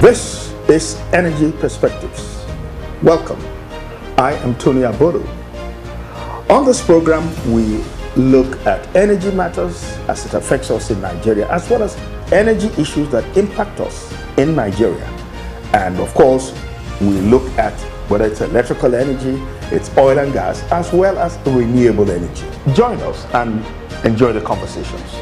This is Energy Perspectives. Welcome. I am Tony Abodo. On this program, we look at energy matters as it affects us in Nigeria, as well as energy issues that impact us in Nigeria. And of course, we look at whether it's electrical energy, it's oil and gas, as well as renewable energy. Join us and enjoy the conversations.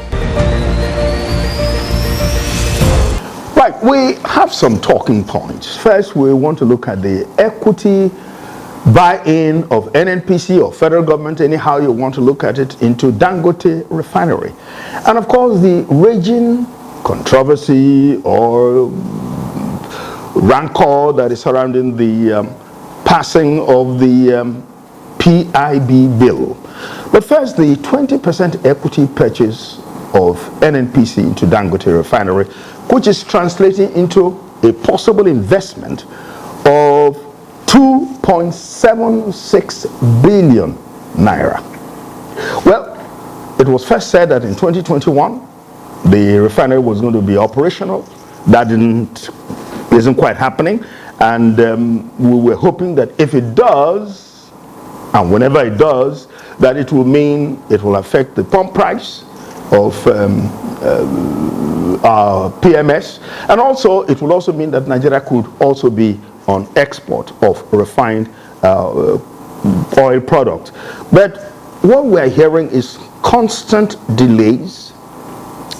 Right, we have some talking points. First, we want to look at the equity buy-in of NNPC or federal government, anyhow you want to look at it, into Dangote Refinery. And of course, the raging controversy or rancor that is surrounding the passing of the PIB bill. But first, the 20% equity purchase of NNPC into Dangote Refinery, which is translating into a possible investment of 2.76 billion naira. Well, it was first said that in 2021 the refinery was going to be operational. That isn't quite happening, and we were hoping that if it does, and whenever it does, that it will mean it will affect the pump price of our PMS, and also it will also mean that Nigeria could also be on export of refined oil product. But what we're hearing is constant delays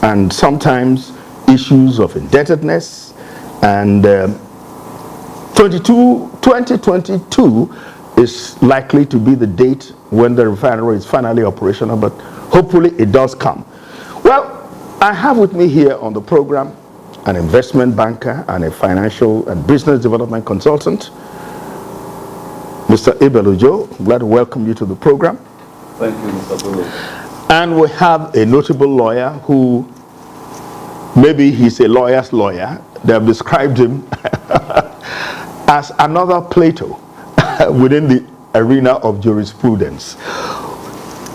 and sometimes issues of indebtedness, and 2022 is likely to be the date when the refinery is finally operational, but hopefully it does come. Well, I have with me here on the program an investment banker and a financial and business development consultant, Mr. Ibelujo. I'm glad to welcome you to the program. Thank you, Mr. Bolo. And we have a notable lawyer who, maybe he's a lawyer's lawyer. They have described him as another Plato within the arena of jurisprudence.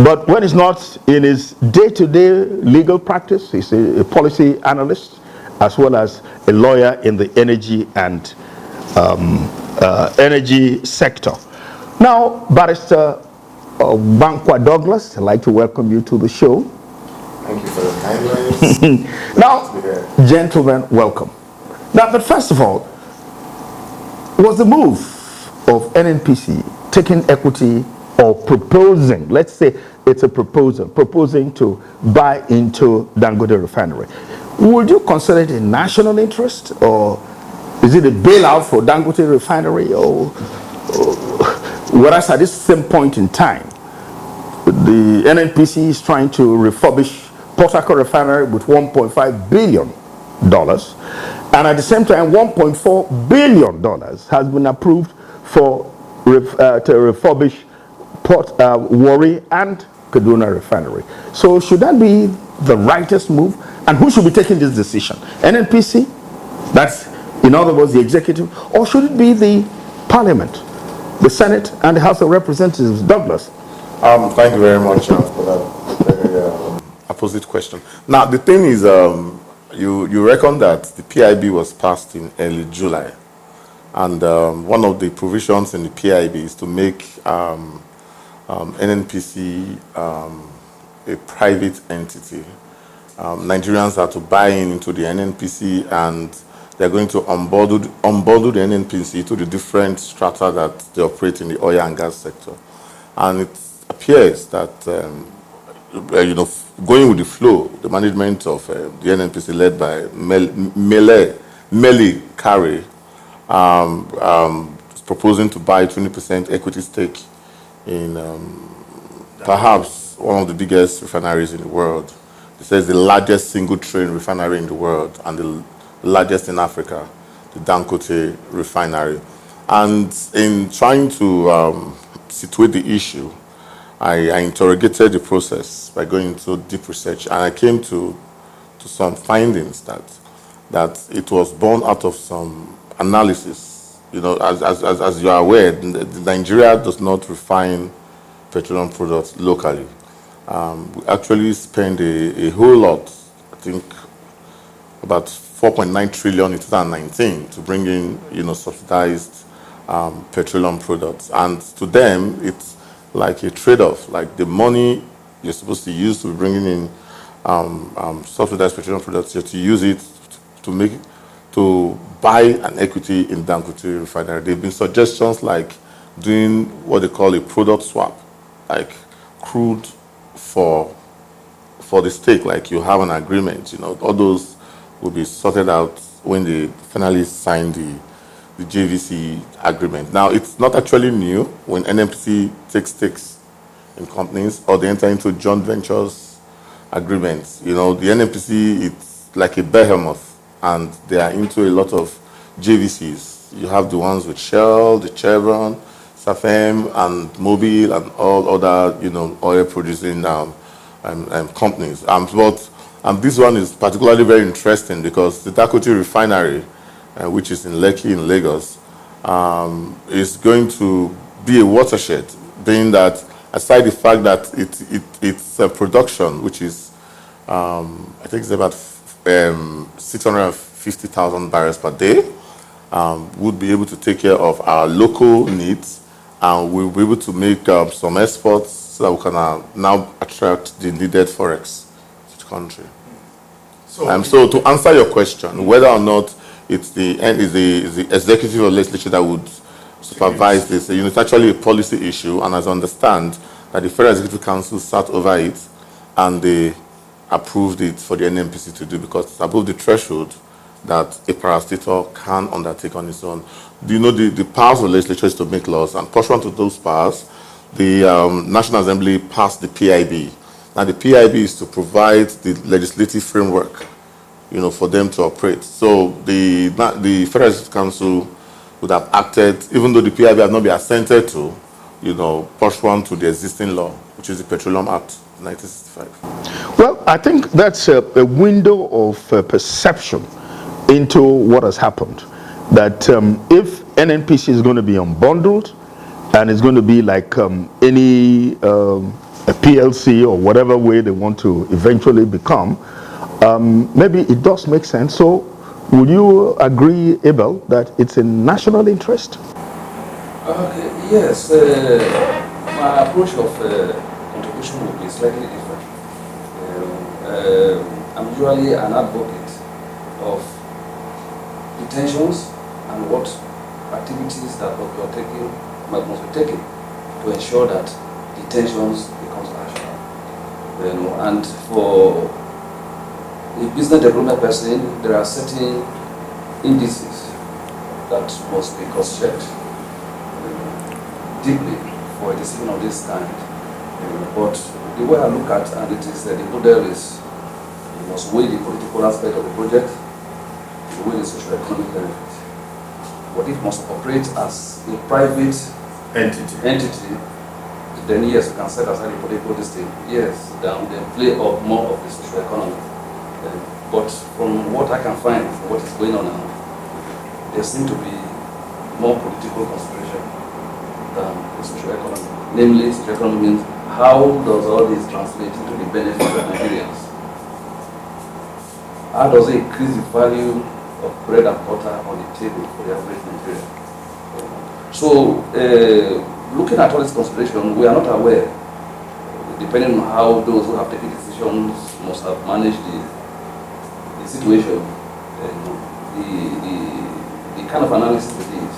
But when he's not in his day-to-day legal practice, he's a policy analyst, as well as a lawyer in the energy and energy sector. Now, Barrister Bankwa Douglas, I'd like to welcome you to the show. Thank you for the kind words. Now, gentlemen, welcome. Now, but first of all, was the move of NNPC taking equity or proposing, let's say it's a proposal, proposing to buy into Dangote Refinery, would you consider it a national interest, or is it a bailout for Dangote Refinery, or whereas at this same point in time, the NNPC is trying to refurbish Port Harcourt Refinery with $1.5 billion, and at the same time, $1.4 billion has been approved for to refurbish Port Warri and Kaduna Refinery. So should that be the rightest move? And who should be taking this decision? NNPC? That's, in other words, the executive? Or should it be the Parliament, the Senate, and the House of Representatives? Douglas? Thank you very much for that very opposite question. Now, the thing is, you reckon that the PIB was passed in early July. And one of the provisions in the PIB is to make NNPC a private entity. Nigerians are to buy into the NNPC, and they're going to unbundle the NNPC to the different strata that they operate in the oil and gas sector. And it appears that, going with the flow, the management of the NNPC led by Mele Kari is proposing to buy 20% equity stake in perhaps one of the biggest refineries in the world. It says the largest single train refinery in the world and the largest in Africa, the Dangote Refinery. And in trying to situate the issue, I interrogated the process by going into deep research, and I came to some findings that it was born out of some analysis. You know, as you are aware, Nigeria does not refine petroleum products locally. We actually spend a whole lot, I think about 4.9 trillion in 2019 to bring in, subsidized petroleum products. And to them, it's like a trade-off. Like the money you're supposed to use to bring in subsidized petroleum products, you have to use it to buy an equity in Dangote Refinery. There have been suggestions like doing what they call a product swap, like crude for the stake, like you have an agreement, all those will be sorted out when they finally sign the JVC agreement. Now, it's not actually new when NNPC takes stakes in companies or they enter into joint ventures agreements. The NNPC, it's like a behemoth, and they are into a lot of JVCs. You have the ones with Shell, the Chevron, Safem, and Mobil, and all other, oil producing companies. But this one is particularly very interesting because the Dangote Refinery, which is in Lekki in Lagos, is going to be a watershed, being that aside the fact that its production, which is, I think it's about 650,000 barrels per day, would be able to take care of our local needs, and we'll be able to make some exports so that we can now attract the needed forex to the country. So to answer your question, whether or not it's the executive or legislature that would supervise this, it's actually a policy issue, and as I understand, that the Federal Executive Council sat over it and they approved it for the NNPC to do because it's above the threshold that a parastatal can undertake on its own. Do you know the powers of the legislature is to make laws, and pursuant to those powers, the National Assembly passed the PIB. Now the PIB is to provide the legislative framework, for them to operate. So the Federal Executive Council would have acted, even though the PIB had not been assented to, pursuant to the existing law, which is the Petroleum Act, 1965. Well, I think that's a window of perception into what has happened. That if NNPC is going to be unbundled and it's going to be like any a PLC or whatever way they want to eventually become, maybe it does make sense. So would you agree, Abel, that it's in national interest? Okay, yes. My approach of contribution will be slightly different. I'm usually an advocate of intentions and what activities that must be taken to ensure that intentions becomes action. And for a business development person, there are certain indices that must be cross-checked deeply for a decision of this kind. But the way I look at and it is the model is you must weigh the political aspect of the project, you weigh the socio-economic benefit. But it must operate as a private entity, then yes, we can set aside the political distinct. Yes, then play up more of the social economy. But from what I can find, from what is going on now, there seems to be more political consideration than the social economy. Namely, social economy means how does all this translate into the benefit of Nigerians? How does it increase the value of bread and butter on the table for the average Nigerian? So, looking at all this consideration, we are not aware, depending on how those who have taken decisions must have managed the situation, the kind of analysis it is.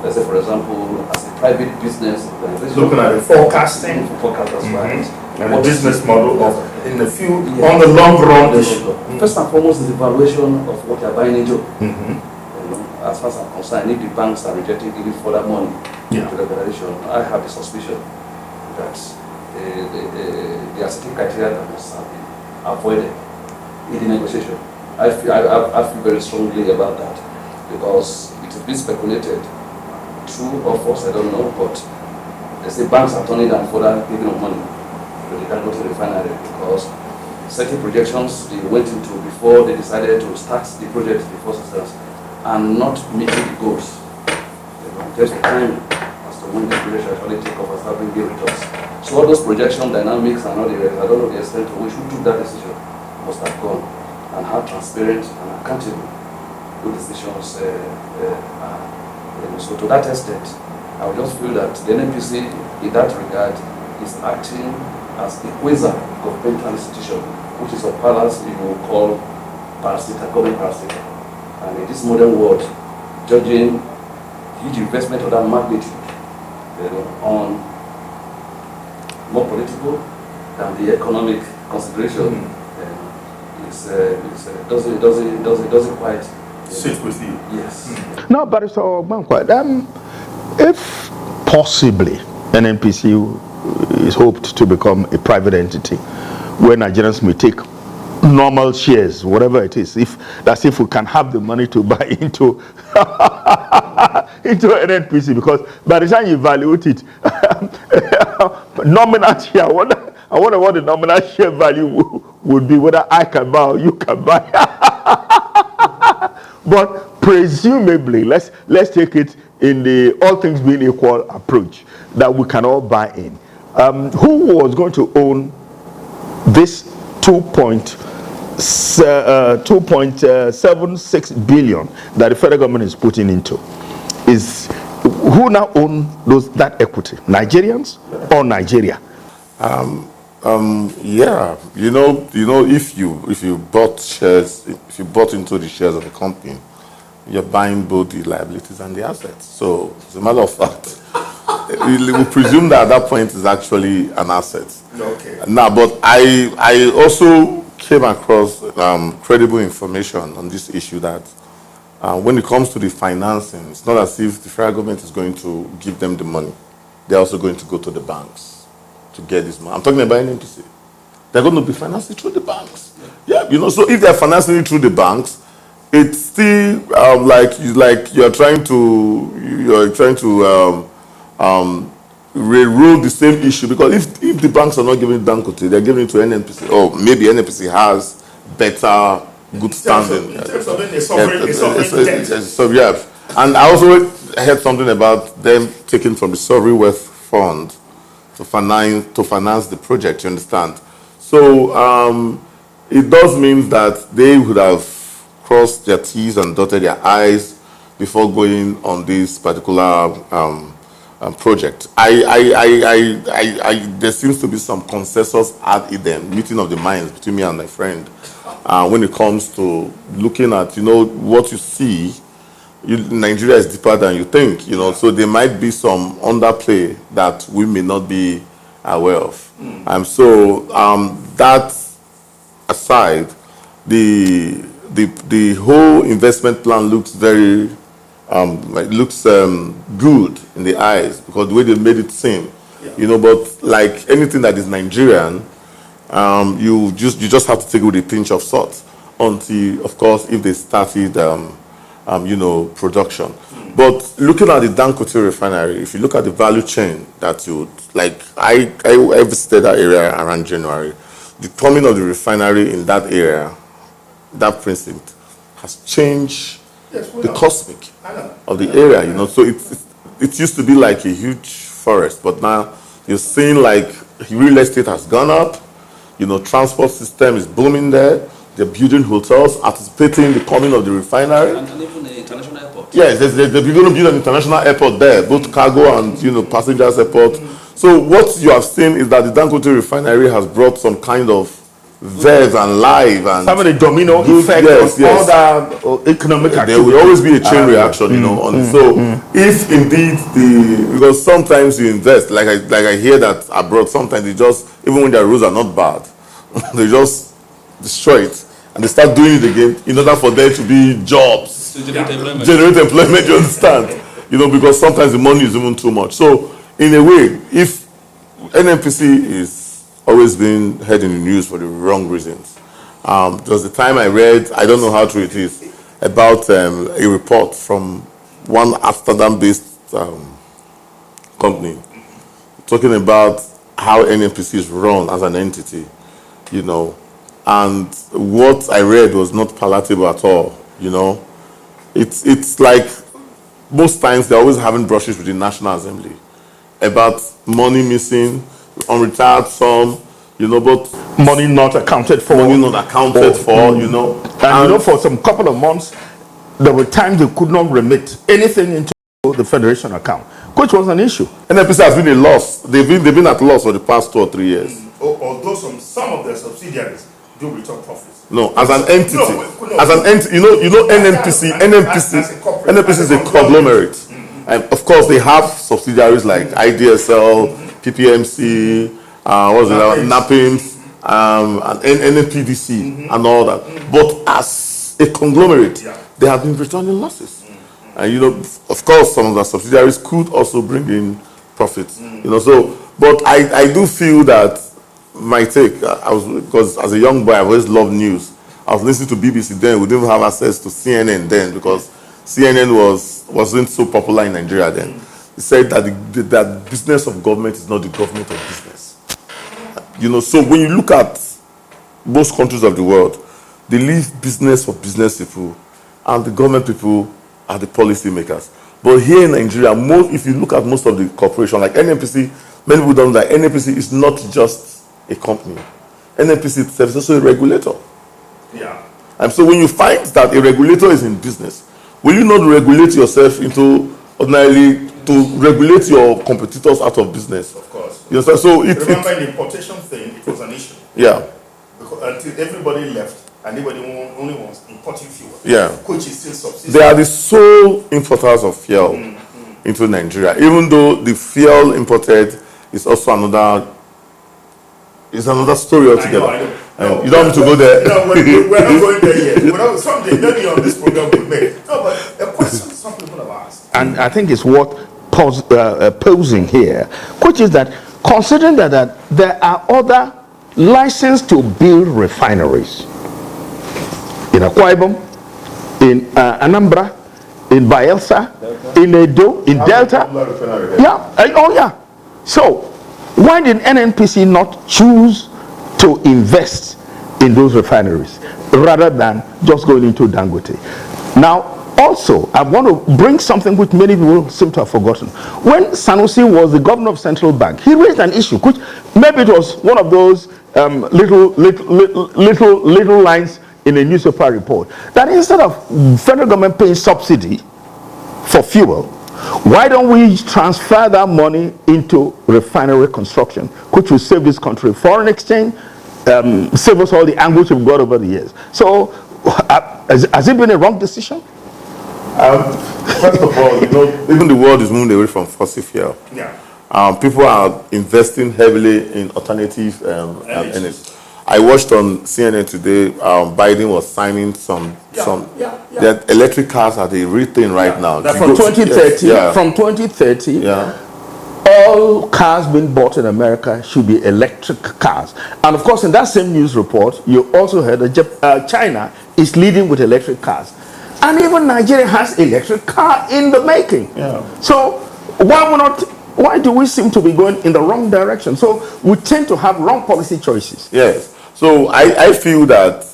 Let's say, for example, as a private business organization, looking at the forecasting, that's right. And the business model of in the on the long run issue. First and foremost is the valuation of what you're buying into. As far as I'm concerned, if the banks are rejecting giving further money to the organization, I have the suspicion that there are certain criteria that must have been avoided in the negotiation. I feel very strongly about that because it has been speculated, true or false, I don't know, but they say banks are turning down further giving of money to the Dangote Refinery because certain projections they went into before they decided to start the project in the first instance and not meeting the goals. There's a time as to when this project actually take off and start bringing returns. So all those projection dynamics and all the rest, I don't know the extent to which who took that decision must have gone. and how transparent and accountable those decisions are. So to that extent, I would just feel that the NNPC in that regard is acting as a quasi-governmental institution, which is of parlance you will call parasitic, government parasitic. And in this modern world, judging huge investment of that magnitude on more political than the economic consideration doesn't quite sit with you. Yes. No, but it's all if possibly NNPC is hoped to become a private entity where Nigerians may take normal shares, whatever it is, if we can have the money to buy into into NNPC, because by the time you evaluate it, nominal share, I wonder what the nominal share value would be, whether I can buy or you can buy. But presumably, let's take it in the all things being equal approach that we can all buy in. Who was going to own this 2.76 billion that the federal government is putting into? Is who now own that equity? Nigerians or Nigeria? Yeah, if you bought shares, if you bought into the shares of a company, you're buying both the liabilities and the assets. So, as a matter of fact, we presume that at that point is actually an asset. Okay. Now, but I also came across credible information on this issue that when it comes to the financing, it's not as if the federal government is going to give them the money. They're also going to go to the banks to get this money. I'm talking about NNPC. They're going to be financing through the banks. Yeah, so if they're financing it through the banks, it's still like you're trying to rerule the same issue, because if the banks are not giving it Dangote, they're giving it to NNPC, or maybe NNPC has better good standing. In terms of a sovereign debt. So yeah, and I also heard something about them taking from the sovereign wealth fund to finance the project. You understand? So it does mean that they would have crossed their T's and dotted their I's before going on this particular project. There seems to be some consensus at them, meeting of the minds between me and my friend, when it comes to looking at what you see. Nigeria is deeper than you think, so there might be some underplay that we may not be aware of. So that aside, the whole investment plan looks very good in the eyes, because the way they made it seem, but like anything that is Nigerian, you just have to take it with a pinch of salt until, of course, if they started production. But looking at the Dangote refinery, if you look at the value chain that I visited that area around January, the coming of the refinery in that area, that precinct, has changed the cosmic of the area, so it used to be like a huge forest, but now you're seeing like real estate has gone up, transport system is booming there, they're building hotels, anticipating the coming of the refinery. And even the international airport. Yes, they're going to build an international airport there, both cargo and passengers airport. So what you have seen is that the Dangote refinery has brought some kind of verve and life and some of the domino effect on other economic activity. There will always be a chain reaction, So if indeed because sometimes you invest, like I hear that abroad, sometimes they just, even when their rules are not bad, they just destroy it and they start doing it again in order for there to be jobs, to generate employment. You understand? Because sometimes the money is even too much. So in a way, if NNPC is always been heard in the news for the wrong reasons. There was the time I read, I don't know how true it is, about a report from one Amsterdam-based company talking about how NNPC is run as an entity, and what I read was not palatable at all. It's like most times they're always having brushes with the National Assembly about money missing, unretired sum, you know, but money not accounted for. Money not accounted for, you know. And you know, for some couple of months, there were times they could not remit anything into the federation account, which was an issue. NNPC has been a loss. They've been at loss for the past 2 or 3 years. Although some of their subsidiaries do return profits. No, as an entity, as an entity, you know, NNPC is a conglomerate. And of course, they have subsidiaries like IDSL, PPMC, NAPIMS, and NNPDC, and all that. But as a conglomerate, they have been returning losses. And you know, of course, some of the subsidiaries could also bring in profits. You know, so but I do feel that my take, because as a young boy, I've always loved news. I was listening to BBC then. We didn't have access to CNN then because CNN wasn't so popular in Nigeria then. He said that that business of government is not the government of business. You know, so when you look at most countries of the world, they leave business for business people, and the government people are the policy makers. But here in Nigeria, if you look at most of the corporations, like NNPC, many people don't know that NNPC is not just a company. NNPC itself is also a regulator. Yeah. And so when you find that a regulator is in business, will you not regulate yourself into ordinarily to regulate your competitors out of business? Of course. You know, so remember the importation thing, it was an issue. Yeah. Because until everybody left and everybody only wants importing fuel. Yeah. Which is still subsidized. They are the sole importers of fuel into Nigeria, even though the fuel imported is also another story altogether. I know. No, you don't have to go there. No, we're not going there yet. Someday, maybe on this program we'll make. No, but a question some people have asked, and I think it's worth posing here, which is that considering that there are other licensed to build refineries in Akwa Ibom, in Anambra, in Bayelsa, in Edo, in Delta. Yeah. So, why did NNPC not choose to invest in those refineries rather than just going into Dangote? Now, also, I want to bring something which many people seem to have forgotten. When Sanusi was the governor of Central Bank, he raised an issue, which maybe it was one of those little lines in a newspaper report, that instead of federal government paying subsidy for fuel, why don't we transfer that money into refinery construction, which will save this country foreign exchange, save us all the anguish we've got over the years. So, has it been a wrong decision? First of all, you know, even the world is moving away from fossil fuel. Yeah. People are investing heavily in alternative energy. I watched on CNN today. Biden was signing that electric cars are the real thing right now. That from 2030, all cars being bought in America should be electric cars. And of course, in that same news report, you also heard that China is leading with electric cars. And even Nigeria has electric car in the making. Yeah. So why do we seem to be going in the wrong direction? So we tend to have wrong policy choices. Yes. So I feel that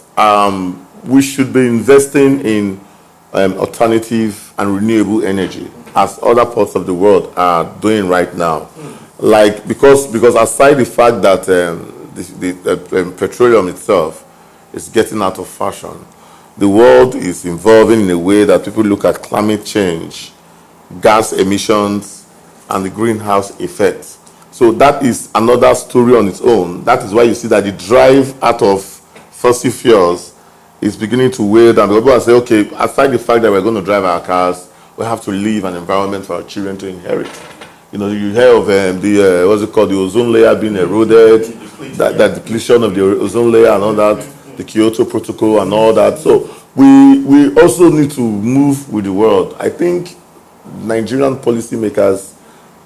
we should be investing in alternative and renewable energy, as other parts of the world are doing right now. Like because aside the fact that the petroleum itself is getting out of fashion, the world is evolving in a way that people look at climate change, gas emissions, and the greenhouse effect. So that is another story on its own. That is why you see that the drive out of fossil fuels is beginning to weigh down. People are saying, okay, aside the fact that we're going to drive our cars, we have to leave an environment for our children to inherit. You know, you hear of the ozone layer being eroded, that depletion of the ozone layer and all that, the Kyoto Protocol and all that. So we also need to move with the world. I think Nigerian policymakers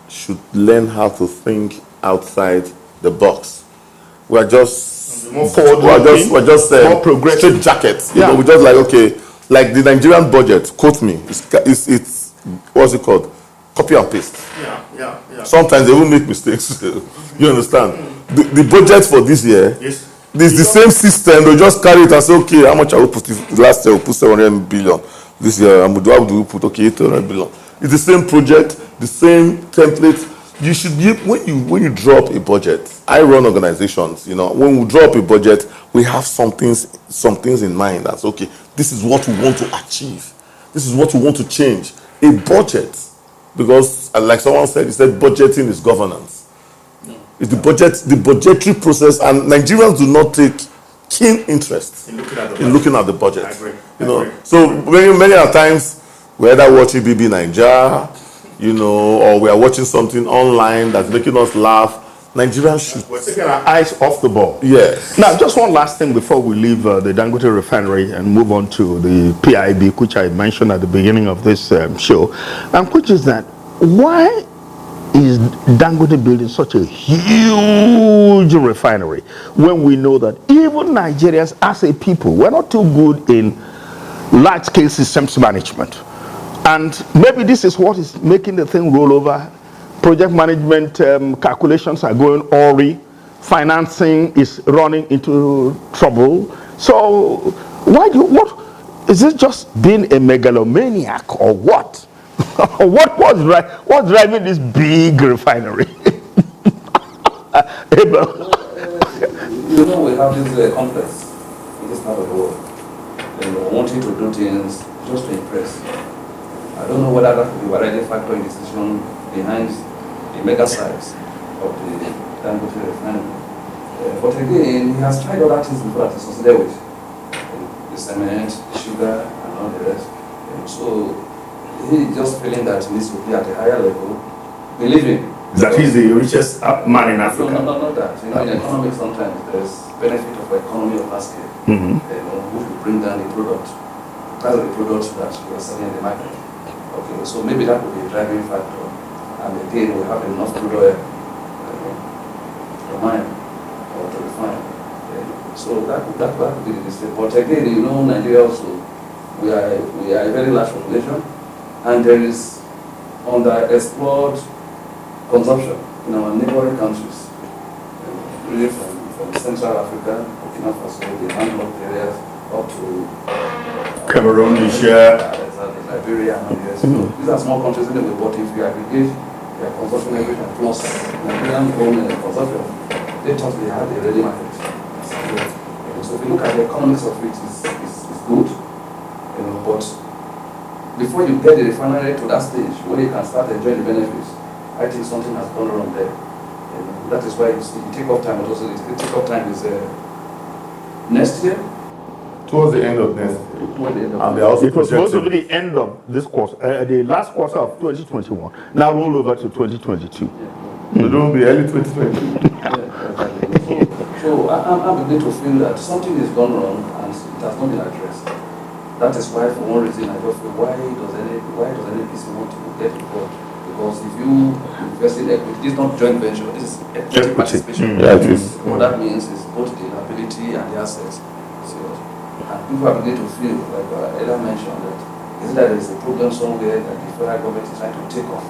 should learn how to think outside the box. We're just straight jackets. You know, we're just like, okay, like the Nigerian budget, quote me, it's what's it called? Copy and paste. Yeah. Sometimes they will make mistakes. You understand? The budget for this year, it's the same system. They just carry it and say, okay, how much I will put? Last year we put 700 billion. This year, how do we put? Okay, 800 billion. It's the same project, the same template. you should be, when you drop a budget. I run organizations, when we drop a budget, we have some things in mind. That's okay. This is what we want to achieve. This is what we want to change. A budget, because like someone said, he said budgeting is governance. It's the budgetary process, and Nigerians do not take keen interest in looking at the budget. I agree. So many times we're either watching BB Nigeria, or we are watching something online that's making us laugh. Nigerians should. We're taking our eyes off the ball. Yes. Now, just one last thing before we leave the Dangote refinery and move on to the PIB, which I mentioned at the beginning of this show, which is that why is Dangote building such a huge refinery when we know that even Nigerians as a people, we're not too good in large-scale systems management? And maybe this is what is making the thing roll over. Project management calculations are going awry. Financing is running into trouble. So what is it, just being a megalomaniac or what? What's driving this big refinery? We have this complex in this part of the world. Wanting to do things just to impress. I don't know whether that could be a variety factor in decision behind the mega size of the Dangote refinery. But again, he has tried other things before that he's considered with. The cement, sugar, and all the rest. So he is just feeling that he needs to be at a higher level, believing that he's the richest man in Africa. No, not that. In economics, sometimes there's benefit of economy of scale. Which will bring down the product. That's the product that we are selling in the market. Okay, so maybe that would be a driving factor. And again, we have enough crude oil to mine or to refine. So that would be the mistake. But again, Nigeria also, we are a very large population, and there is underexplored consumption in our neighboring countries, really from Central Africa, Burkina Faso, the landlocked areas, up to Cameroon, Niger, Liberia, and others. These are small countries anyway, but if you aggregate their consumption everything plus Nigerian own consumption, they thought they had a ready market. So if you look at the economics of it, it's good, but before you get the refinery to that stage where you can start enjoying the benefits, I think something has gone wrong there. That is why you see the take-off time, but also the take-off time is next year. Towards the end of next year. And it was supposed to be the end of this quarter, the last quarter of 2021. Now roll over to 2022. So it won't be early 2020. So I'm beginning to feel that something has gone wrong and it has not been addressed. That is why, for one reason, I just feel why does NNPC want to get involved? Because if you invest in equity, this is not joint venture, this is equity participation. Yeah, it is. What that means is both the liability and the assets. So, and people are beginning to feel, like Ella mentioned, that is that there is a problem somewhere that the federal government is trying to take off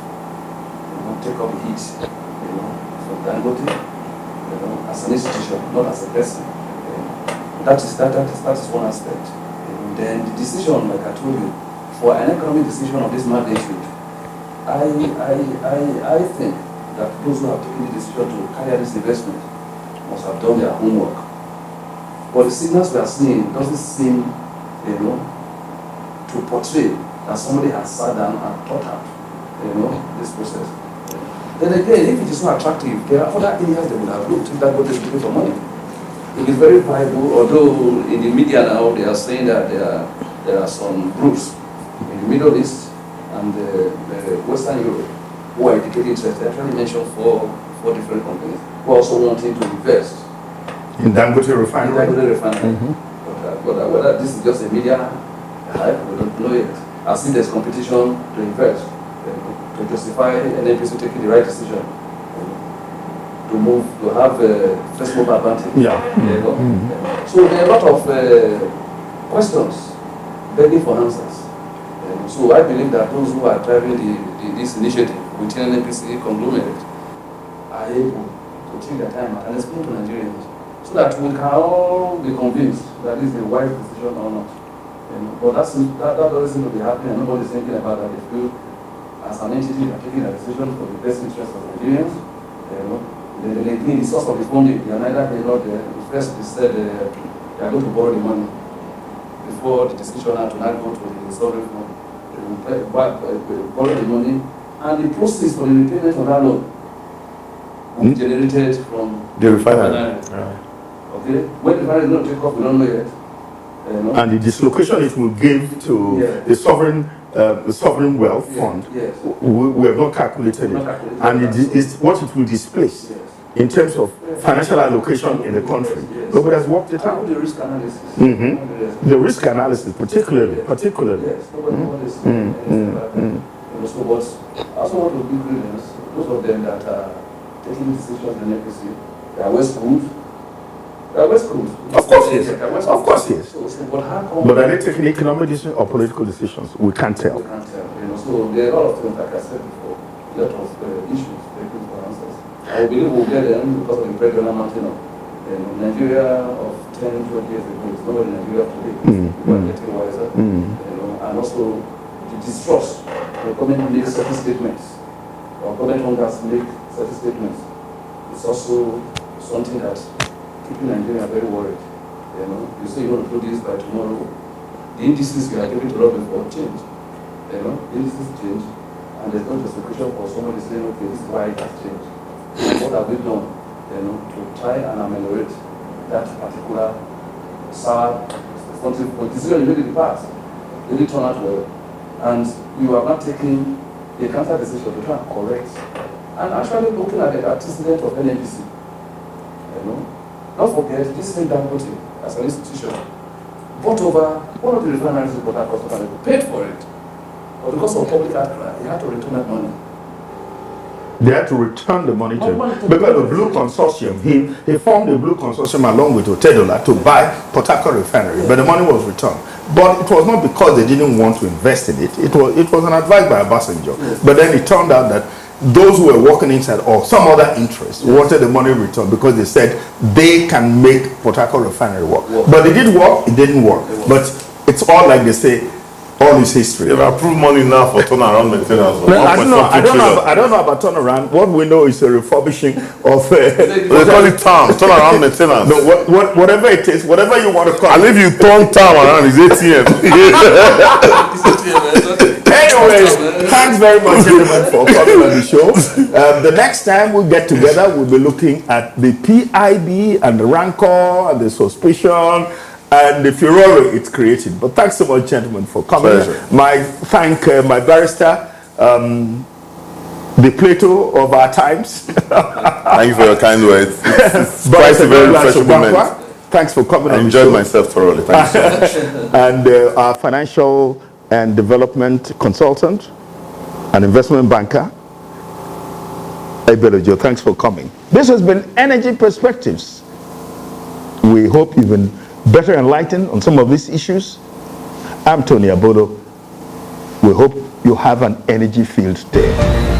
the heat, from Dangote, as an institution, not as a person. That is one aspect. And then the decision, like I told you, for an economic decision of this magnitude, I think that those who have taken the decision to carry out this investment must have done their homework. But the signals we are seeing doesn't seem, to portray that somebody has sat down and thought out, this process. Then again, if it is not attractive, there are other areas they would have looked if that what is looking for money. It is very viable, although in the media now they are saying that there are some groups in the Middle East and the Western Europe who are indicating interest. They actually mentioned four different companies who are also wanting to invest in Dangote refinery. But whether this is just a media hype, we don't know yet. I see there's competition to invest, to justify NNPC taking the right decision, to move, to have a first mover advantage. So there are a lot of questions begging for answers. So I believe that those who are driving this initiative within NNPC conglomerate are able to take their time and explain to Nigerians so that we can all be convinced that this is a wise decision or not. But that doesn't seem to be happening and nobody's thinking about that. They feel as an entity, we are taking a decision for the best interest of Nigerians. The source of the funding, they are neither here nor there. First, they said they are going to borrow the money before the decision had to now go to the sovereign fund. They will borrow the money, and the proceeds for the repayment of that loan will be generated from The refinery. Okay? When the refinery is going to take off, we don't know yet. And the dislocation it will give to the sovereign wealth fund, we have not calculated it. And it is what it will displace in terms of financial allocation in the country. Nobody has worked it out. The risk analysis. The risk analysis, particularly. Yes, nobody knows. So, but I also want to be credence, those of them that are taking decisions in NNPC, they are well schooled. Of course, yes. Of course, yes. But how come? But are they taking economic decisions or political decisions? We can't tell. We can't tell. So there are a lot of things, like I said before, a lot of issues taking for answers. I believe we'll get them because of the regional mountain of Nigeria of 10, 20 years ago. It's not Nigeria today. People are getting wiser. And also the distrust. The government makes certain statements. Or government owners make certain statements. It's also something that keeping Nigeria very worried. You say you want to do this by tomorrow. The indices you are giving to lobby for change. The indices change, and there's no justification for somebody saying, okay, this is why it has changed. And what have we done, to try and ameliorate that particular sour decision you made in the past? Really turn out well, and you are not taking a counter decision to try and correct, and actually looking at the antecedent of NNPC. Don't forget, this same DANGOTE, as an institution, bought over one of the refineries in Port Harcourt and paid for it. But because of public outcry, he had to return that money. They had to return the money to him. Because the Blue Consortium, he formed the Blue Consortium along with Otedola to buy Port Harcourt Refinery, but the money was returned. But it was not because they didn't want to invest in it. It was an advice by Obasanjo. But then it turned out that those who were working inside or some other interest wanted the money returned because they said they can make Port Harcourt Refinery work. But it did work, it didn't work. But it's all like they say, all is history. They've approved money now for turnaround maintenance. I don't know about turnaround. What we know is a refurbishing of. They call it turnaround maintenance. No, whatever it is, whatever you want to call it. And if you turn town around, it's ATM. Anyways, thanks very much, gentlemen, for coming on the show. The next time we get together, we'll be looking at the PIB and the rancor and the suspicion and the furore it's created. But thanks so much, gentlemen, for coming. Pleasure. My barrister, the Plato of our times. Thank you for your kind words. It's quite a very refreshing moment. Thanks for coming on the show. I enjoyed myself thoroughly. Thank you so much. And our financial and development consultant and investment banker, BAILOUT, thanks for coming. This has been Energy Perspectives. We hope you've been better enlightened on some of these issues. I'm Tony Abodo. We hope you have an energy-filled day.